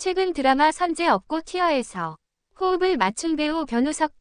최근 드라마 선제 업고 티어에서 호흡을 맞춘 배우 변우석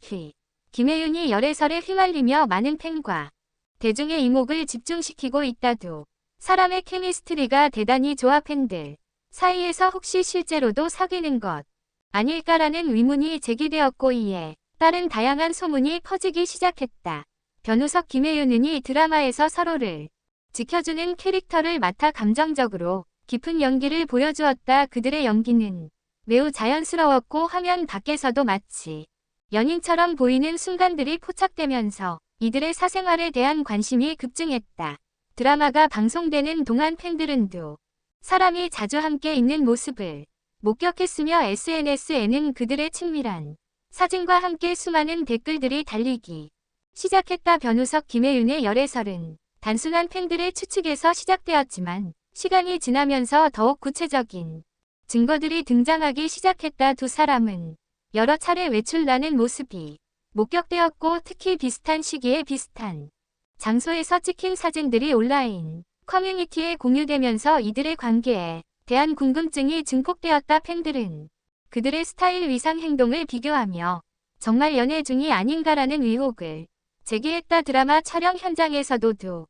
김혜윤이 열애설에 휘말리며 많은 팬과 대중의 이목을 집중시키고 있다도 사람의 케미스트리가 대단히 좋아 팬들 사이에서 혹시 실제로도 사귀는 것 아닐까라는 의문이 제기되었고 이에 따른 다양한 소문이 퍼지기 시작했다. 변우석 김혜윤은 이 드라마에서 서로를 지켜주는 캐릭터를 맡아 감정적으로 깊은 연기를 보여주었다. 그들의 연기는 매우 자연스러웠고 화면 밖에서도 마치 연인처럼 보이는 순간들이 포착되면서 이들의 사생활에 대한 관심이 급증했다. 드라마가 방송되는 동안 팬들은 두 사람이 자주 함께 있는 모습을 목격했으며 SNS에는 그들의 친밀한 사진과 함께 수많은 댓글들이 달리기 시작했다. 변우석 김혜윤의 열애설은 단순한 팬들의 추측에서 시작되었지만 시간이 지나면서 더욱 구체적인 증거들이 등장하기 시작했다. 두 사람은 여러 차례 외출하는 모습이 목격되었고 특히 비슷한 시기에 비슷한 장소에서 찍힌 사진들이 온라인 커뮤니티에 공유되면서 이들의 관계에 대한 궁금증이 증폭되었다. 팬들은 그들의 스타일, 위상, 행동을 비교하며 정말 연애 중이 아닌가라는 의혹을 제기했다. 드라마 촬영 현장에서도 두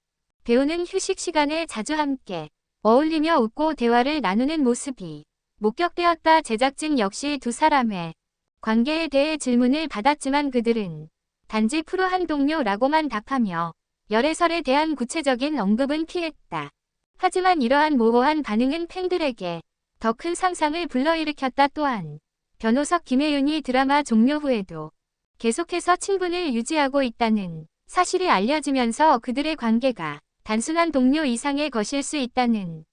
배우는 휴식 시간에 자주 함께 어울리며 웃고 대화를 나누는 모습이 목격되었다. 제작진 역시 두 사람의 관계에 대해 질문을 받았지만 그들은 단지 프로 한 동료라고만 답하며 열애설에 대한 구체적인 언급은 피했다. 하지만 이러한 모호한 반응은 팬들에게 더 큰 상상을 불러일으켰다. 또한 변우석 김혜윤이 드라마 종료 후에도 계속해서 친분을 유지하고 있다는 사실이 알려지면서 그들의 관계가 단순한 동료 이상의 것일 수 있다는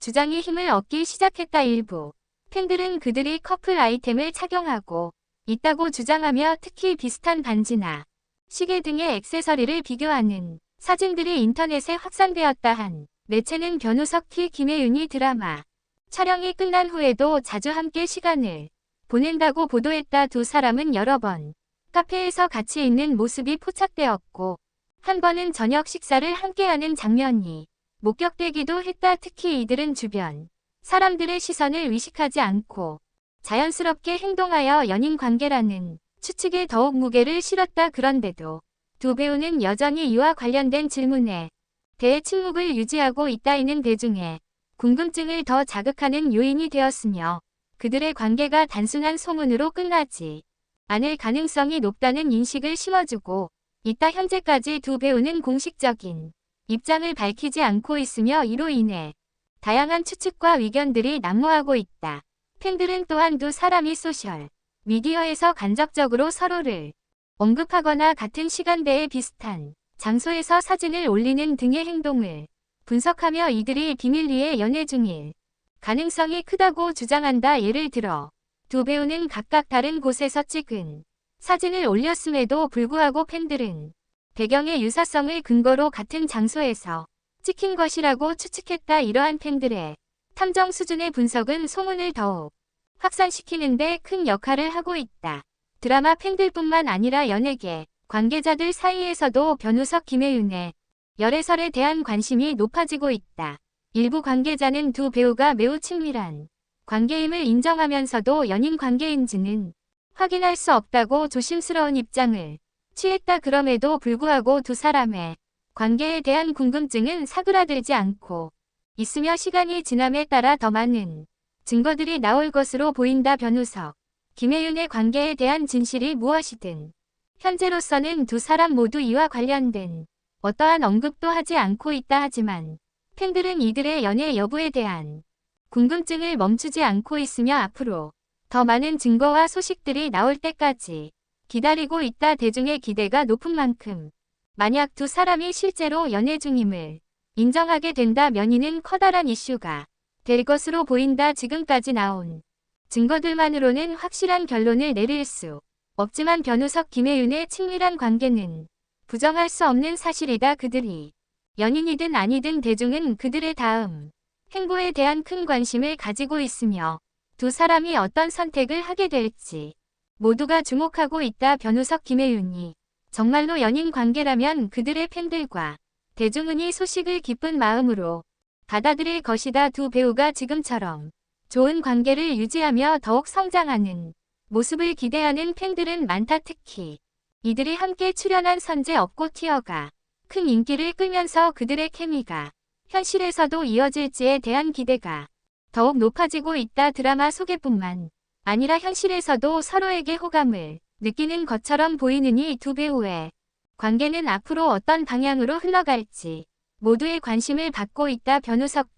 주장이 힘을 얻기 시작했다. 일부 팬들은 그들이 커플 아이템을 착용하고 있다고 주장하며 특히 비슷한 반지나 시계 등의 액세서리를 비교하는 사진들이 인터넷에 확산되었다. 한 매체는 변우석 김혜윤이 드라마 촬영이 끝난 후에도 자주 함께 시간을 보낸다고 보도했다. 두 사람은 여러 번 카페에서 같이 있는 모습이 포착되었고 한 번은 저녁 식사를 함께하는 장면이 목격되기도 했다. 특히 이들은 주변 사람들의 시선을 의식하지 않고 자연스럽게 행동하여 연인 관계라는 추측에 더욱 무게를 실었다. 그런데도 두 배우는 여전히 이와 관련된 질문에 대해 침묵을 유지하고 있다. 이는 대중의 궁금증을 더 자극하는 요인이 되었으며 그들의 관계가 단순한 소문으로 끝나지 않을 가능성이 높다는 인식을 심어주고 있다. 현재까지 두 배우는 공식적인 입장을 밝히지 않고 있으며 이로 인해 다양한 추측과 의견들이 난무하고 있다. 팬들은 또한 두 사람이 소셜 미디어에서 간접적으로 서로를 언급하거나 같은 시간대에 비슷한 장소에서 사진을 올리는 등의 행동을 분석하며 이들이 비밀리에 연애 중일 가능성이 크다고 주장한다. 예를 들어 두 배우는 각각 다른 곳에서 찍은 사진을 올렸음에도 불구하고 팬들은 배경의 유사성을 근거로 같은 장소에서 찍힌 것이라고 추측했다. 이러한 팬들의 탐정 수준의 분석은 소문을 더욱 확산시키는 데 큰 역할을 하고 있다. 드라마 팬들뿐만 아니라 연예계 관계자들 사이에서도 변우석 김혜윤의 열애설에 대한 관심이 높아지고 있다. 일부 관계자는 두 배우가 매우 친밀한 관계임을 인정하면서도 연인 관계인지는 확인할 수 없다고 조심스러운 입장을 취했다. 그럼에도 불구하고 두 사람의 관계에 대한 궁금증은 사그라들지 않고 있으며 시간이 지남에 따라 더 많은 증거들이 나올 것으로 보인다. 변우석 김혜윤의 관계에 대한 진실이 무엇이든 현재로서는 두 사람 모두 이와 관련된 어떠한 언급도 하지 않고 있다. 하지만 팬들은 이들의 연애 여부에 대한 궁금증을 멈추지 않고 있으며 앞으로 더 많은 증거와 소식들이 나올 때까지 기다리고 있다. 대중의 기대가 높은 만큼 만약 두 사람이 실제로 연애 중임을 인정하게 된다면 이는 커다란 이슈가 될 것으로 보인다. 지금까지 나온 증거들만으로는 확실한 결론을 내릴 수 없지만 변우석 김혜윤의 친밀한 관계는 부정할 수 없는 사실이다. 그들이 연인이든 아니든 대중은 그들의 다음 행보에 대한 큰 관심을 가지고 있으며 두 사람이 어떤 선택을 하게 될지 모두가 주목하고 있다. 변우석 김혜윤이 정말로 연인 관계라면 그들의 팬들과 대중은 이 소식을 기쁜 마음으로 받아들일 것이다. 두 배우가 지금처럼 좋은 관계를 유지하며 더욱 성장하는 모습을 기대하는 팬들은 많다. 특히 이들이 함께 출연한 선제 업고 티어가 큰 인기를 끌면서 그들의 케미가 현실에서도 이어질지에 대한 기대가 더욱 높아지고 있다. 드라마 속에뿐만 아니라 현실에서도 서로에게 호감을 느끼는 것처럼 보이는 이 두 배우의 관계는 앞으로 어떤 방향으로 흘러갈지 모두의 관심을 받고 있다. 변우석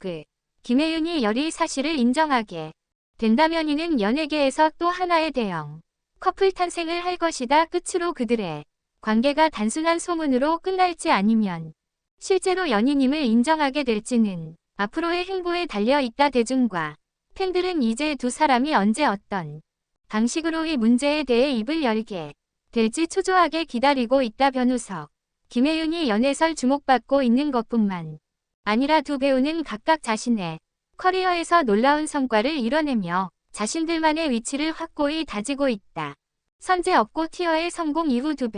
김혜윤이 열이 사실을 인정하게 된다면 이는 연예계에서 또 하나의 대형 커플 탄생을 할 것이다. 끝으로 그들의 관계가 단순한 소문으로 끝날지 아니면 실제로 연인임을 인정하게 될지는 앞으로의 행보에 달려 있다. 대중과 팬들은 이제 두 사람이 언제 어떤 방식으로 이 문제에 대해 입을 열게 될지 초조하게 기다리고 있다. 변우석 김혜윤이 연애설 주목받고 있는 것뿐만 아니라 두 배우는 각각 자신의 커리어에서 놀라운 성과를 이뤄내며 자신들만의 위치를 확고히 다지고 있다. 선제 업고 티어의 성공 이후 두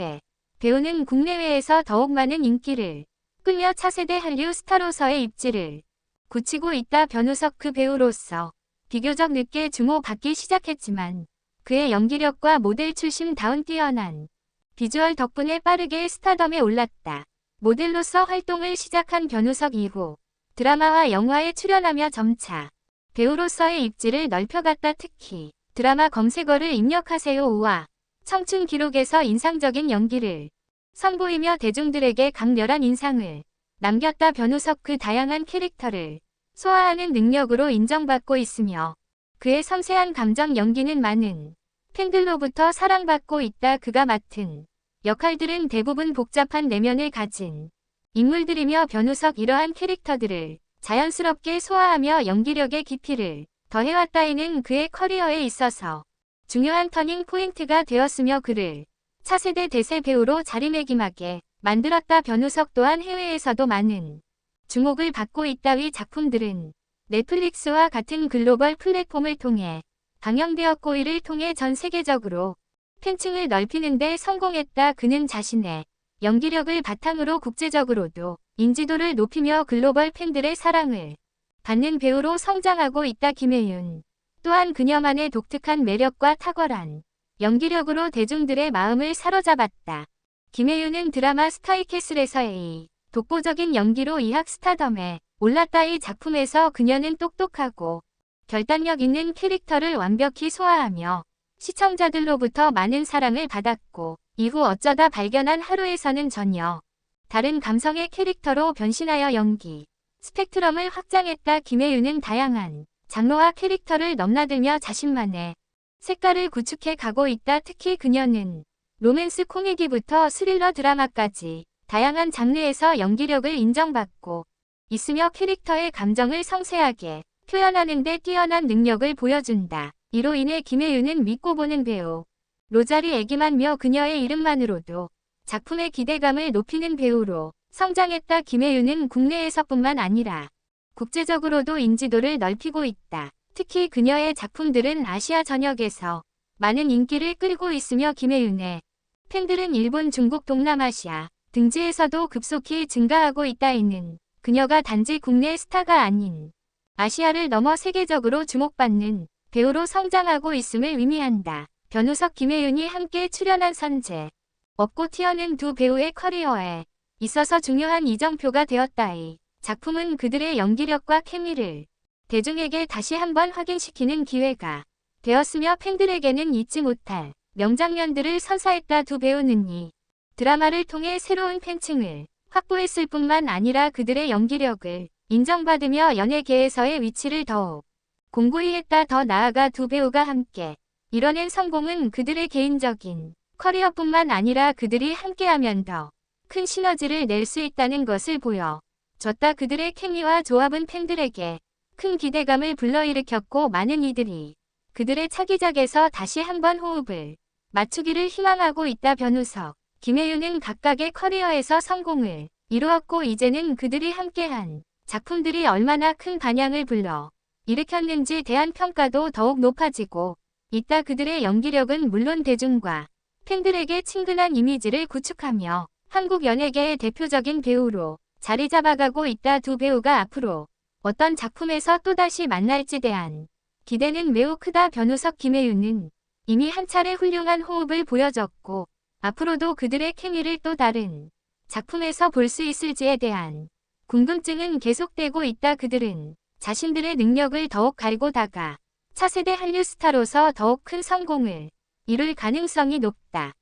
배우는 국내외에서 더욱 많은 인기를 끌며 차세대 한류 스타로서의 입지를 굳히고 있다. 변우석 배우로서 비교적 늦게 주목받기 시작했지만 그의 연기력과 모델 출신다운 뛰어난 비주얼 덕분에 빠르게 스타덤에 올랐다. 모델로서 활동을 시작한 변우석 이후 드라마와 영화에 출연하며 점차 배우로서의 입지를 넓혀갔다. 특히 드라마 검색어를 입력하세요 5와 청춘 기록에서 인상적인 연기를 선보이며 대중들에게 강렬한 인상을 남겼다. 변우석 다양한 캐릭터를 소화하는 능력으로 인정받고 있으며 그의 섬세한 감정 연기는 많은 팬들로부터 사랑받고 있다. 그가 맡은 역할들은 대부분 복잡한 내면을 가진 인물들이며 변우석 이러한 캐릭터들을 자연스럽게 소화하며 연기력의 깊이를 더해왔다. 이는 그의 커리어에 있어서 중요한 터닝 포인트가 되었으며 그를 차세대 대세 배우로 자리매김하게 만들었다. 변우석 또한 해외에서도 많은 주목을 받고 있다. 이 작품들은 넷플릭스와 같은 글로벌 플랫폼을 통해 방영되었고 이를 통해 전 세계적으로 팬층을 넓히는 데 성공했다. 그는 자신의 연기력을 바탕으로 국제적으로도 인지도를 높이며 글로벌 팬들의 사랑을 받는 배우로 성장하고 있다. 김혜윤 또한 그녀만의 독특한 매력과 탁월한 연기력으로 대중들의 마음을 사로잡았다. 김혜윤은 드라마 스카이캐슬에서의 독보적인 연기로 이학 스타덤에 올랐다. 이 작품에서 그녀는 똑똑하고 결단력 있는 캐릭터를 완벽히 소화하며 시청자들로부터 많은 사랑을 받았고 이후 어쩌다 발견한 하루에서는 전혀 다른 감성의 캐릭터로 변신하여 연기 스펙트럼을 확장했다. 김혜윤은 다양한 장르와 캐릭터를 넘나들며 자신만의 색깔을 구축해 가고 있다. 특히 그녀는 로맨스 코미디부터 스릴러 드라마까지 다양한 장르에서 연기력을 인정받고 있으며 캐릭터의 감정을 성세하게 표현하는 데 뛰어난 능력을 보여준다. 이로 인해 김혜윤은 믿고 보는 배우 로자리 애기만며 그녀의 이름만으로도 작품의 기대감을 높이는 배우로 성장했다. 김혜윤은 국내에서뿐만 아니라 국제적으로도 인지도를 넓히고 있다. 특히 그녀의 작품들은 아시아 전역에서 많은 인기를 끌고 있으며 김혜윤의 팬들은 일본, 중국, 동남아시아 등지에서도 급속히 증가하고 있다. 이는 그녀가 단지 국내 스타가 아닌 아시아를 넘어 세계적으로 주목받는 배우로 성장하고 있음을 의미한다. 변우석 김혜윤이 함께 출연한 선제 업고 티어는 두 배우의 커리어에 있어서 중요한 이정표가 되었다. 이 작품은 그들의 연기력과 케미를 대중에게 다시 한번 확인시키는 기회가 되었으며 팬들에게는 잊지 못할 명장면들을 선사했다. 두 배우는 이 드라마를 통해 새로운 팬층을 확보했을 뿐만 아니라 그들의 연기력을 인정받으며 연예계에서의 위치를 더욱 공고히 했다. 더 나아가 두 배우가 함께 이뤄낸 성공은 그들의 개인적인 커리어뿐만 아니라 그들이 함께하면 더 큰 시너지를 낼 수 있다는 것을 보여줬다. 그들의 케미와 조합은 팬들에게 큰 기대감을 불러일으켰고 많은 이들이 그들의 차기작에서 다시 한번 호흡을 맞추기를 희망하고 있다. 변우석 김혜윤은 각각의 커리어에서 성공을 이루었고 이제는 그들이 함께한 작품들이 얼마나 큰 반향을 불러 일으켰는지 대한 평가도 더욱 높아지고 있다. 그들의 연기력은 물론 대중과 팬들에게 친근한 이미지를 구축하며 한국 연예계의 대표적인 배우로 자리 잡아가고 있다. 두 배우가 앞으로 어떤 작품에서 또다시 만날지 대한 기대는 매우 크다. 변우석 김혜윤은 이미 한 차례 훌륭한 호흡을 보여줬고 앞으로도 그들의 케미를 또 다른 작품에서 볼 수 있을지에 대한 궁금증은 계속되고 있다. 그들은 자신들의 능력을 더욱 갈고 닦아 차세대 한류 스타로서 더욱 큰 성공을 이룰 가능성이 높다.